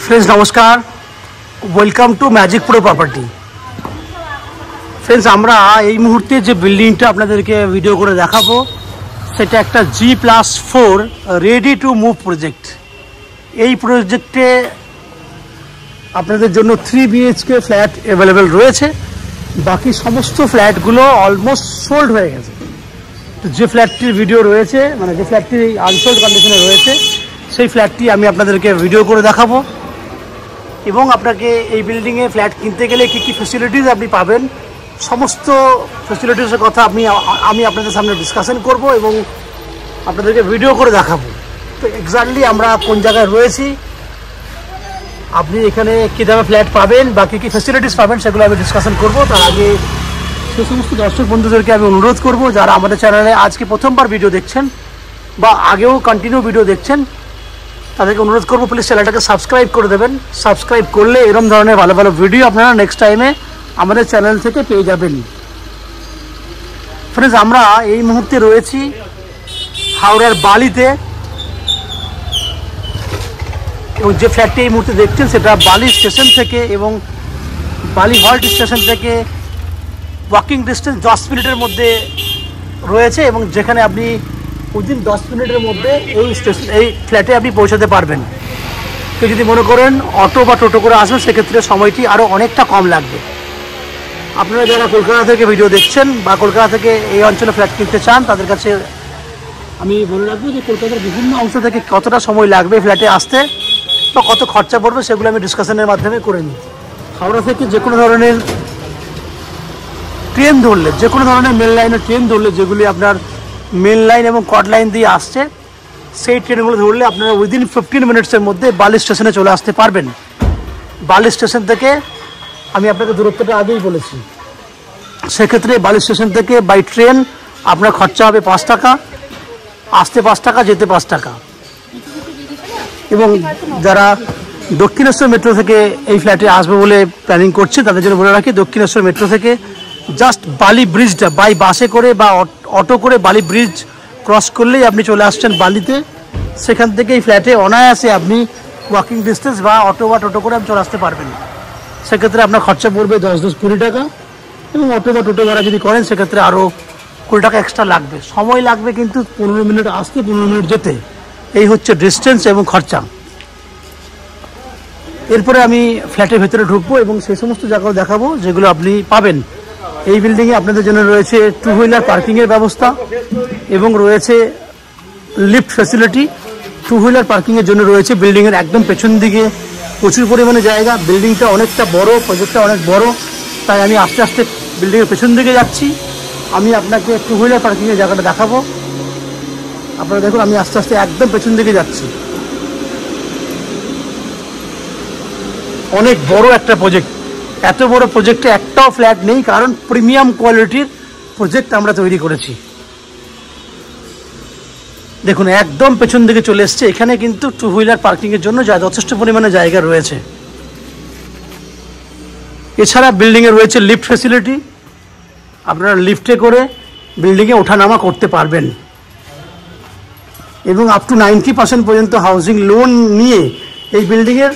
Friends नमस्कार, welcome to magic pro property. Friends আমরা এই মুহূর্তে যে বিল্ডিংটা আপনাদেরকে ভিডিও করে দেখাবো সেটা একটা G+4 ready to move project. এই প্রজেক্টে আপনাদের জন্য 3 BHK ফ্ল্যাট অ্যাভেলেবেল রয়েছে। বাকি সমস্ত ফ্ল্যাটগুলো অলমোস্ট সোল্ড হয়ে গেছে। তো যে ফ্ল্যাটটির ভিডিও রয়েছে, মানে যে ফ্ল্যাটটি আনসোল্ড কন্ডিশনে রয়েছে, সেই ফ্ল্যাটটি আমি আপনাদেরকে ভিডিও করে দেখাবো এবং আপনাকে এই বিল্ডিংয়ে ফ্ল্যাট কিনতে গেলে কী কী ফেসিলিটিস আপনি পাবেন সমস্ত ফেসিলিটিসের কথা আমি আপনাদের সামনে ডিসকাশন করব এবং আপনাদেরকে ভিডিও করে দেখাবো। তো এক্স্যাক্টলি আমরা কোন জায়গায় রয়েছি, আপনি এখানে কী দামে ফ্ল্যাট পাবেন বা কী কী ফেসিলিটিস পাবেন সেগুলো আমি ডিসকাশন করব। তার আগে সে সমস্ত দর্শক বন্ধুদেরকে আমি অনুরোধ করব যারা আমাদের চ্যানেলে আজকে প্রথমবার ভিডিও দেখছেন বা আগেও কন্টিনিউ ভিডিও দেখছেন, তাদেরকে অনুরোধ করবো প্লিজ চ্যানেলটাকে সাবস্ক্রাইব করে দেবেন। সাবস্ক্রাইব করলে এরকম ধরনের ভালো ভালো ভিডিও আপনারা নেক্সট টাইমে আমাদের চ্যানেল থেকে পেয়ে যাবেন। ফ্রেন্ডস আমরা এই মুহূর্তে রয়েছি হাওড়ার বালিতে এবং যে ফ্ল্যাটটি এই মুহূর্তে দেখছেন সেটা বালি স্টেশন থেকে এবং বালি হল্ট স্টেশন থেকে ওয়াকিং ডিস্টেন্স 10 মিনিটের মধ্যে রয়েছে এবং যেখানে আপনি উইদিন 10 মিনিটের মধ্যে এই ফ্ল্যাটে আপনি পৌঁছাতে পারবেন। কেউ যদি মনে করেন অটো বা টোটো করে আসবেন সেক্ষেত্রে সময়টি আরও অনেকটা কম লাগবে। আপনারা যারা কলকাতা থেকে ভিডিও দেখছেন বা কলকাতা থেকে এই অঞ্চলে ফ্ল্যাট কিনতে চান তাদের কাছে আমি বলে রাখবো যে কলকাতার বিভিন্ন অংশ থেকে কতটা সময় লাগবে ফ্ল্যাটে আসতে বা কত খরচা পড়বে সেগুলো আমি ডিসকাশনের মাধ্যমে করে নিই। হাওড়া থেকে যে কোনো ধরনের ট্রেন ধরলে, যে কোনো ধরনের মেন লাইনের ট্রেন ধরলে, যেগুলি আপনার মেন লাইন এবং কট লাইন দিয়ে আসছে, সেই ট্রেনগুলো ধরলে আপনারা উইদিন 15 মিনিটসের মধ্যে বালি স্টেশনে চলে আসতে পারবেন। বালি স্টেশন থেকে আমি আপনাকে দূরত্বটা আগেই বলেছি, সেক্ষেত্রে বালি স্টেশন থেকে বাই ট্রেন আপনার খরচা হবে 5 টাকা, আসতে 5 টাকা, যেতে 5 টাকা। এবং যারা দক্ষিণেশ্বর মেট্রো থেকে এই ফ্ল্যাটে আসবে বলে প্ল্যানিং করছে তাদের জন্য বলে রাখি, দক্ষিণেশ্বর মেট্রো থেকে জাস্ট বালি ব্রিজটা বাই বাসে করে বা অটো করে বালি ব্রিজ ক্রস করলেই আপনি চলে আসছেন বালিতে। সেখান থেকে এই ফ্ল্যাটে অনায়াসে আপনি ওয়াকিং ডিস্টেন্স বা অটো বা টোটো করে আপনি চলে আসতে পারবেন। সেক্ষেত্রে আপনার খরচা পড়বে 10-20 টাকা এবং অটো বা টোটো ভাড়া যদি করেন সেক্ষেত্রে আরও 20 টাকা এক্সট্রা লাগবে। সময় লাগবে কিন্তু 15 মিনিট আসতে, 15 মিনিট যেতে। এই হচ্ছে ডিস্টেন্স এবং খরচা। এরপরে আমি ফ্ল্যাটের ভেতরে ঢুকবো এবং সেই সমস্ত জায়গাও দেখাবো যেগুলো আপনি পাবেন। এই বিল্ডিংয়ে আপনাদের জন্য রয়েছে 2 হুইলার পার্কিংয়ের ব্যবস্থা এবং রয়েছে লিফট ফ্যাসিলিটি। 2 হুইলার পার্কিংয়ের জন্য রয়েছে বিল্ডিংয়ের একদম পেছন দিকে প্রচুর পরিমাণে জায়গা। বিল্ডিংটা অনেকটা বড়, প্রজেক্টটা অনেক বড়, তাই আমি আস্তে আস্তে বিল্ডিংয়ের পেছন দিকে যাচ্ছি। আমি আপনাকে 2 হুইলার পার্কিংয়ের জায়গাটা দেখাবো। আপনারা দেখুন আমি আস্তে আস্তে একদম পেছন দিকে যাচ্ছি। অনেক বড় একটা প্রজেক্ট। এত বড় প্রজেক্টে একটাও ফ্ল্যাট নেই, কারণ প্রিমিয়াম কোয়ালিটির প্রজেক্ট আমরা তৈরি করেছি। দেখুন একদম পেছন দিকে চলে এসছে। এখানে কিন্তু 2 হুইলার পার্কিংয়ের জন্য যথেষ্ট পরিমাণে জায়গা রয়েছে। এছাড়া বিল্ডিংয়ে রয়েছে লিফট ফ্যাসিলিটি। আপনারা লিফটে করে বিল্ডিংয়ে ওঠানামা করতে পারবেন এবং আপ টু 90% পর্যন্ত হাউজিং লোন নিয়ে এই বিল্ডিংয়ের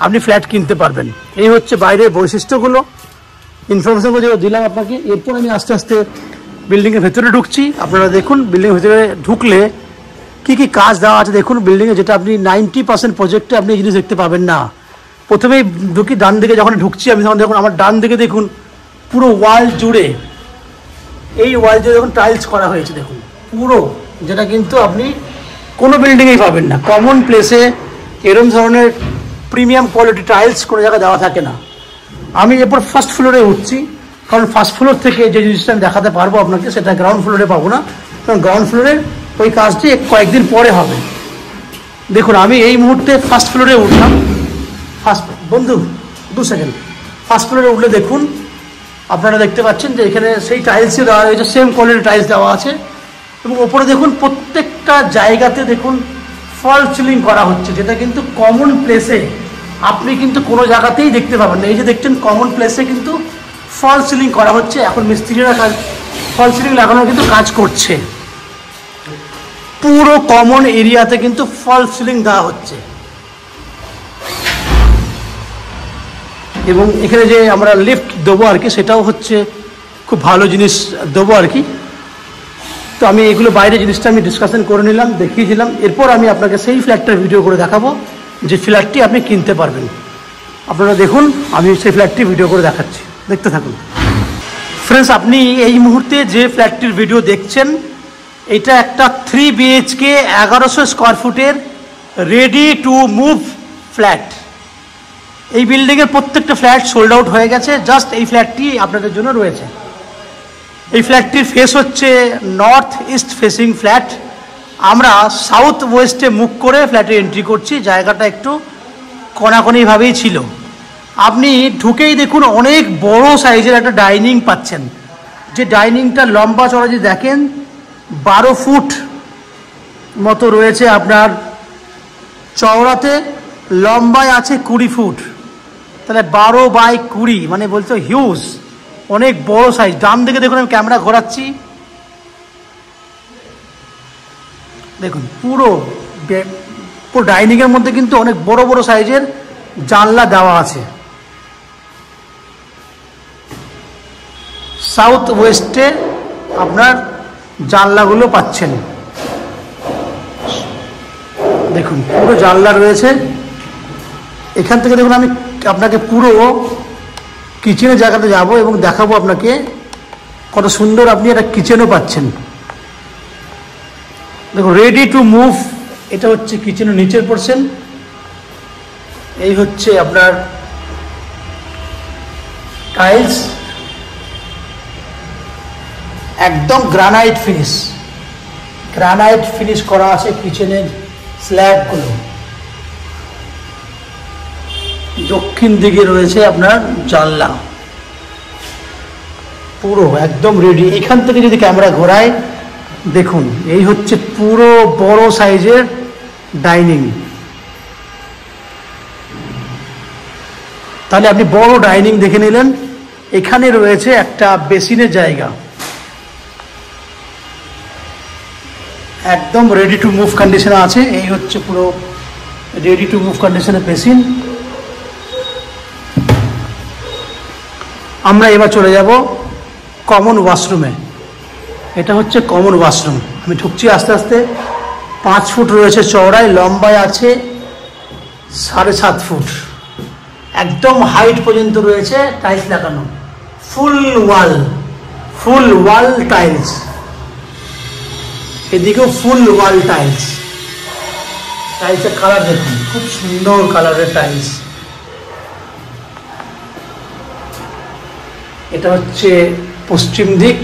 আপনি ফ্ল্যাট কিনতে পারবেন। এই হচ্ছে বাইরের বৈশিষ্ট্যগুলো, ইনফরমেশনগুলো যেগুলো দিলাম আপনাকে। এরপর আমি আস্তে আস্তে বিল্ডিংয়ের ভেতরে ঢুকছি। আপনারা দেখুন বিল্ডিংয়ের ভেতরে ঢুকলে কী কী কাজ দেওয়া আছে দেখুন বিল্ডিংয়ে, যেটা আপনি 90% প্রজেক্টে আপনি এই জিনিস দেখতে পাবেন না। প্রথমেই ঢুকি ডান দিকে, যখন ঢুকছি আমি তখন দেখুন আমার ডান দিকে দেখুন পুরো ওয়াল জুড়ে, এই ওয়াল জুড়ে দেখুন টাইলস করা হয়েছে দেখুন পুরো, যেটা কিন্তু আপনি কোনো বিল্ডিংয়েই পাবেন না। কমন প্লেসে এরকম ধরনের প্রিমিয়াম কোয়ালিটি টাইলস কোনো জায়গায় দেওয়া থাকে না। আমি এরপর ফার্স্ট ফ্লোরে উঠছি, কারণ ফার্স্ট ফ্লোর থেকে যে জিনিসটা আমি দেখাতে পারবো আপনাকে সেটা গ্রাউন্ড ফ্লোরে পাবো না, কারণ গ্রাউন্ড ফ্লোরের ওই কাজটি কয়েকদিন পরে হবে। দেখুন আমি এই মুহূর্তে ফার্স্ট ফ্লোরে উঠলাম। বন্ধু 2 সেকেন্ড। ফার্স্ট ফ্লোরে উঠলে দেখুন আপনারা দেখতে পাচ্ছেন যে এখানে সেই টাইলসই দেওয়া হয়েছে, সেম কোয়ালিটির টাইলস দেওয়া আছে এবং ওপরে দেখুন প্রত্যেকটা জায়গাতে দেখুন ফল সিলিং করা হচ্ছে, যেটা কিন্তু কমন প্লেসে আপনি কিন্তু কোনো জায়গাতেই দেখতে পাবেন না। এই যে দেখছেন কমন প্লেসে কিন্তু ফল সিলিং করা হচ্ছে। এখন মিস্ত্রিরা ফল সিলিং লাগানোর কিন্তু কাজ করছে। পুরো কমন এরিয়াতে কিন্তু ফল সিলিং দেওয়া হচ্ছে। এবং এখানে যে আমরা লিফট দেবো আর কি, সেটাও হচ্ছে খুব ভালো জিনিস দেবো আর কি। তো আমি এগুলো বাইরে জিনিসটা আমি ডিসকাশন করে নিলাম, দেখিয়ে দিলাম। এরপর আমি আপনাকে সেই ফ্ল্যাটটার ভিডিও করে দেখাবো, যে ফ্ল্যাটটি আপনি কিনতে পারবেন। আপনারা দেখুন, আমি সেই ফ্ল্যাটটি ভিডিও করে দেখাচ্ছি, দেখতে থাকুন। ফ্রেন্ডস, আপনি এই মুহূর্তে যে ফ্ল্যাটটির ভিডিও দেখছেন, এটা একটা 3 BHK 1100 স্কোয়ার ফুটের রেডি টু মুভ ফ্ল্যাট। এই বিল্ডিংয়ের প্রত্যেকটা ফ্ল্যাট সোল্ড আউট হয়ে গেছে, জাস্ট এই ফ্ল্যাটটি আপনাদের জন্য রয়েছে। এই ফ্ল্যাটটির ফেস হচ্ছে নর্থ ইস্ট ফেসিং ফ্ল্যাট। আমরা সাউথ ওয়েস্টে মুখ করে ফ্ল্যাটে এন্ট্রি করছি। জায়গাটা একটু কোনাকোনিভাবেই ছিল। আপনি ঢুকেই দেখুন অনেক বড় সাইজের একটা ডাইনিং পাচ্ছেন, যে ডাইনিংটা লম্বা চড়া যদি দেখেন 12 ফুট মতো রয়েছে আপনার চওড়াতে, লম্বায় আছে 20 ফুট, তাহলে 12 বাই 20 মানে বলতে হিউজ, অনেক বড় সাইজ। ডান দিকে দেখুন, আমি ক্যামেরা ঘোরাচ্ছি, দেখুন পুরো ডাইনিংয়ের মধ্যে কিন্তু অনেক বড় বড় সাইজের জানলা দেওয়া আছে। সাউথ ওয়েস্টে আপনার জানলাগুলো পাচ্ছেন, দেখুন পুরো জানলা রয়েছে। এখান থেকে দেখুন, আমি আপনাকে পুরো কিচেনের জায়গাতে যাব এবং দেখাবো আপনাকে কত সুন্দর আপনি একটা কিচেনও পাচ্ছেন। দেখুন রেডি টু মুভ, এটা হচ্ছে কিচেনের নিচের পোর্শন। এই হচ্ছে আপনার টাইলস, একদম গ্রানাইট ফিনিশ করা আছে কিচেনের স্ল্যাবগুলো। দক্ষিণ দিকে রয়েছে আপনার জানলা, পুরো একদম রেডি। এখান থেকে যদি ক্যামেরা ঘোরায় দেখুন, এই হচ্ছে পুরো বড় সাইজের ডাইনিং। তাহলে আপনি বড় ডাইনিং দেখে নিলেন। এখানে রয়েছে একটা বেসিনের জায়গা, একদম রেডি টু মুভ কন্ডিশনে আছে। এই হচ্ছে পুরো রেডি টু মুভ কন্ডিশনের বেসিন। আমরা এবার চলে যাব কমন ওয়াশরুমে। এটা হচ্ছে কমন ওয়াশরুম। আমি ঢুকছি আস্তে আস্তে। 5 ফুট রয়েছে চওড়ায়, লম্বায় আছে 7.5 ফুট, একদম হাইট পর্যন্ত রয়েছে টাইলস লাগানো, ফুল ওয়াল টাইলস। এদিকেও ফুল ওয়াল টাইলস। টাইলসের কালার দেখুন, খুব সুন্দর কালারের টাইলস। এটা হচ্ছে পশ্চিম দিক।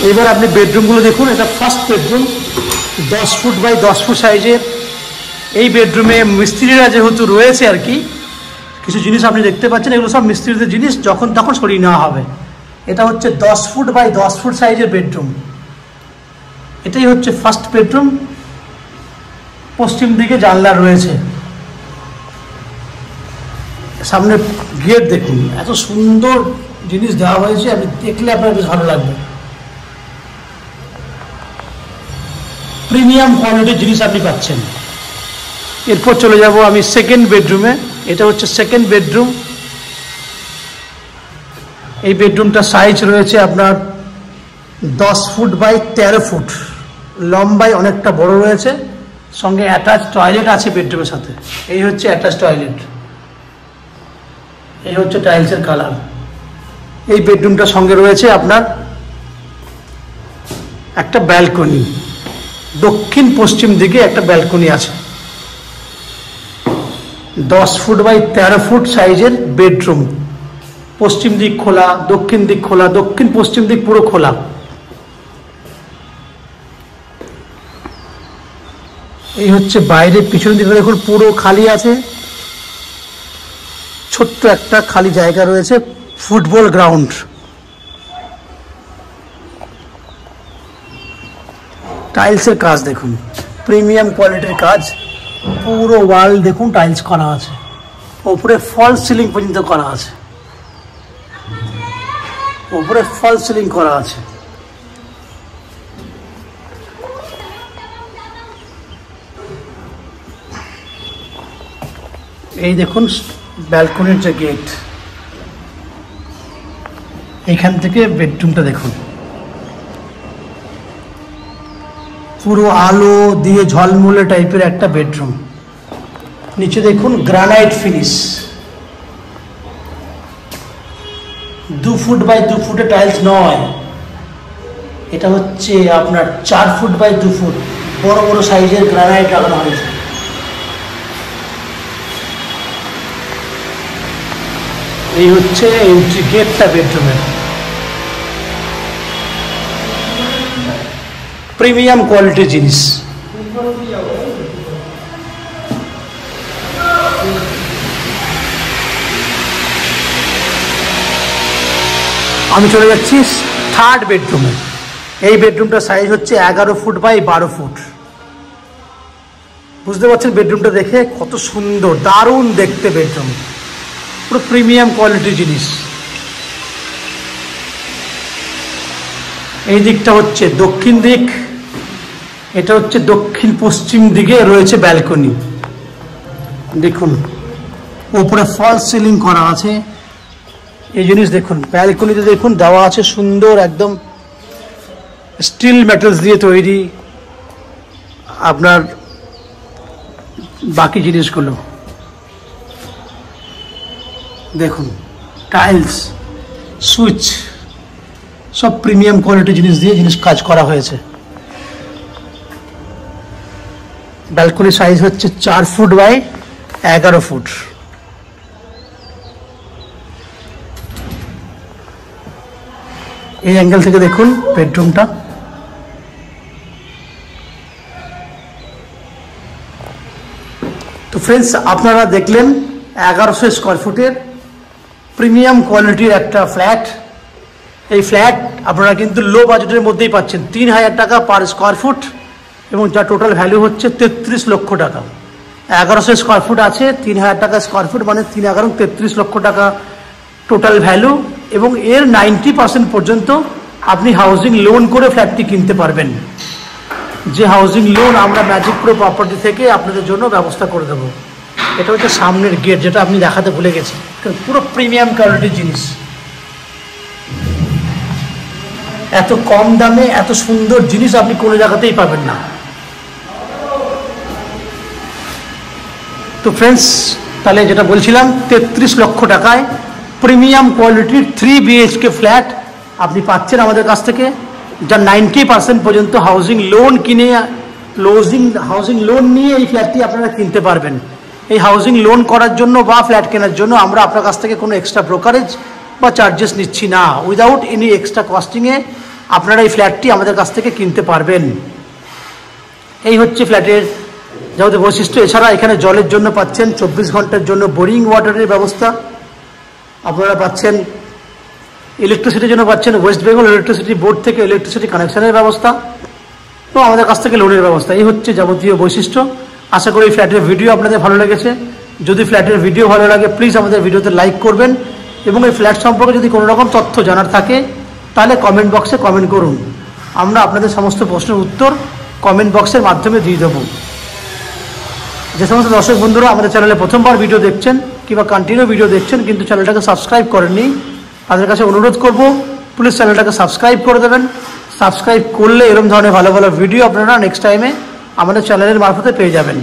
এবার আপনি বেডরুমগুলো দেখুন। এটা first bedroom, 10 foot by 10 foot সাইজের। এই বেডরুমে মিস্ত্রিরা যেহেতু রয়েছে আর কি, কিছু জিনিস আপনি দেখতে পাচ্ছেন, এগুলো সব মিস্ত্রিদের জিনিস, যখন তখন সরিয়ে নেওয়া হবে। এটা হচ্ছে 10 ফুট বাই 10 ফুট সাইজের বেডরুম। এটাই হচ্ছে ফার্স্ট বেডরুম। পশ্চিম দিকে জানলা রয়েছে, সামনে গেট দেখুন, এত সুন্দর জিনিস দেওয়া হয়েছে, আপনি দেখলে আপনার বেশ ভালো লাগবে। প্রিমিয়াম কোয়ালিটির জিনিস আপনি পাচ্ছেন। এরপর চলে যাব আমি সেকেন্ড বেডরুমে। এটা হচ্ছে সেকেন্ড বেডরুম। এই বেডরুমটা সাইজ রয়েছে আপনার 10 ফুট বাই 13 ফুট, লম্বায় অনেকটা বড় রয়েছে, সঙ্গে অ্যাটাচ টয়লেট আছে বেডরুমের সাথে। এই হচ্ছে অ্যাটাচ টয়লেট, এই হচ্ছে টাইলসের কালার। এই বেডরুমটার সঙ্গে রয়েছে আপনার একটা ব্যালকনি, দক্ষিণ পশ্চিম দিকে একটা ব্যালকনি আছে। 10 ফুট বাই 13 ফুট সাইজের বেডরুম। পশ্চিম দিক খোলা, দক্ষিণ দিক খোলা, দক্ষিণ পশ্চিম দিক পুরো খোলা। এই হচ্ছে বাইরে, পিছনের দিকে দেখুন পুরো খালি আছে, ছোট্ট একটা খালি জায়গা রয়েছে, ফুটবল গ্রাউন্ড। টাইলসের কাজ দেখুন, প্রিমিয়াম কোয়ালিটির কাজ, পুরো ওয়াল দেখুন টাইলস করা আছে। ওপরে ফলস সিলিং পর্যন্ত করা আছে, ওপরে ফলস সিলিং করা আছে। এই দেখুন ব্যালকনির যে গেট, এইখান থেকে বেডরুমটা দেখুন, পুরো আলো দিয়ে ঝলমলে টাইপের একটা বেডরুম। নিচে দেখুন গ্রানাইট ফিনিশ, 2 ফুট বাই 2 ফুটের টাইলস নয়, এটা হচ্ছে আপনার 4 ফুট বাই 2 ফুট বড় বড় সাইজের গ্রানাইট লাগানো হয়েছে। এই হচ্ছে এন্ট্রি গেটটা বেডরুমের। প্রিমিয়াম কোয়ালিটির জিনিস। আমি চলে যাচ্ছি থার্ড বেডরুমে। এই বেডরুমটার সাইজ হচ্ছে 11 ফুট বাই 12 ফুট। বুঝতে পারছেন বেডরুমটা দেখে কত সুন্দর, দারুণ দেখতে বেডরুম, পুরো প্রিমিয়াম কোয়ালিটির জিনিস। এই দিকটা হচ্ছে দক্ষিণ দিক, এটা হচ্ছে দক্ষিণ পশ্চিম দিকে রয়েছে ব্যালকনি। দেখুন উপরে ফলস সিলিং করা আছে। এই জিনিস দেখুন, ব্যালকনিতে দেখুন দেওয়া আছে সুন্দর একদম স্টিল মেটালস দিয়ে তৈরি আপনার বাকি জিনিসগুলো দেখুন, টাইলস, সুইচ, সব প্রিমিয়াম কোয়ালিটির জিনিস দিয়ে কাজ করা হয়েছে। ব্যালকনি সাইজ হচ্ছে 4 ফুট বাই 11 ফুট। এই অ্যাঙ্গেল থেকে দেখুন বেডরুমটা। তো ফ্রেন্ডস, আপনারা দেখলেন 1100 স্কোয়ার ফুটের প্রিমিয়াম কোয়ালিটির একটা ফ্ল্যাট। এই ফ্ল্যাট আপনারা কিন্তু লো বাজেটের মধ্যেই পাচ্ছেন, 3000 টাকা পার স্কোয়ার ফুট, এবং যার টোটাল ভ্যালু হচ্ছে 33 লক্ষ টাকা। 1100 স্কোয়ার ফুট আছে, 3000 টাকা স্কোয়ার ফুট, মানে 3 11 33 লক্ষ টাকা টোটাল ভ্যালু। এবং এর 90% পর্যন্ত আপনি হাউজিং লোন করে ফ্ল্যাটটি কিনতে পারবেন, যে হাউজিং লোন আমরা ম্যাজিক প্রো প্রপার্টি থেকে আপনাদের জন্য ব্যবস্থা করে দেবো। এটা হচ্ছে সামনের গেট, যেটা আপনি দেখাতে ভুলে গেছি, পুরো প্রিমিয়াম কোয়ালিটির জিনিস। এত কম দামে এত সুন্দর জিনিস আপনি কোনো জায়গাতেই পাবেন না। তো ফ্রেন্ডস, তাহলে যেটা বলছিলাম, 33 লক্ষ টাকায় প্রিমিয়াম কোয়ালিটির 3 BHK ফ্ল্যাট আপনি পাচ্ছেন আমাদের কাছ থেকে, যার 90% পর্যন্ত হাউজিং লোন কিনে হাউজিং লোন নিয়ে এই ফ্ল্যাটটি আপনারা কিনতে পারবেন। এই হাউজিং লোন করার জন্য বা ফ্ল্যাট কেনার জন্য আমরা আপনার কাছ থেকে কোনো এক্সট্রা ব্রোকারেজ বা চার্জেস নিচ্ছি না। উইদাউট এনি এক্সট্রা কস্টিংয়ে আপনারা এই ফ্ল্যাটটি আমাদের কাছ থেকে কিনতে পারবেন। এই হচ্ছে ফ্ল্যাটের যাবতীয় বৈশিষ্ট্য। এছাড়া এখানে জলের জন্য পাচ্ছেন 24 ঘন্টার জন্য বোরিং ওয়াটারের ব্যবস্থা, আপনারা পাচ্ছেন ইলেকট্রিসিটির জন্য পাচ্ছেন ওয়েস্ট বেঙ্গল ইলেকট্রিসিটি বোর্ড থেকে ইলেকট্রিসিটি কানেকশনের ব্যবস্থা, তো আমাদের কাছ থেকে লোনের ব্যবস্থা। এই হচ্ছে যাবতীয় বৈশিষ্ট্য। আশা করি ফ্ল্যাটের ভিডিও আপনাদের ভালো লেগেছে। যদি ফ্ল্যাটের ভিডিও ভালো লাগে প্লিজ আমাদের ভিডিওতে লাইক করবেন, এবং এই ফ্ল্যাট সম্পর্কে যদি কোনো রকম তথ্য জানার থাকে তাহলে কমেন্ট বক্সে কমেন্ট করুন। আমরা আপনাদের সমস্ত প্রশ্নের উত্তর কমেন্ট বক্সের মাধ্যমে দিয়ে দেবো। যে সমস্ত দর্শক বন্ধুরা আমাদের চ্যানেলে প্রথমবার ভিডিও দেখছেন কিংবা কন্টিনিউ ভিডিও দেখছেন কিন্তু চ্যানেলটাকে সাবস্ক্রাইব করেননি, তাদের কাছে অনুরোধ করব প্লিজ চ্যানেলটাকে সাবস্ক্রাইব করে দেবেন। সাবস্ক্রাইব করলে এরকম ধরনের ভালো ভালো ভিডিও আপনারা নেক্সট টাইমে আমাদের চ্যানেলের মারফতে পেয়ে যাবেন।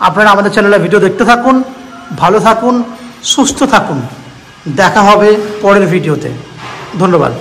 আপনারা আমাদের চ্যানেলে ভিডিও দেখতে থাকুন, ভালো থাকুন, সুস্থ থাকুন। দেখা হবে পরের ভিডিওতে। ধন্যবাদ।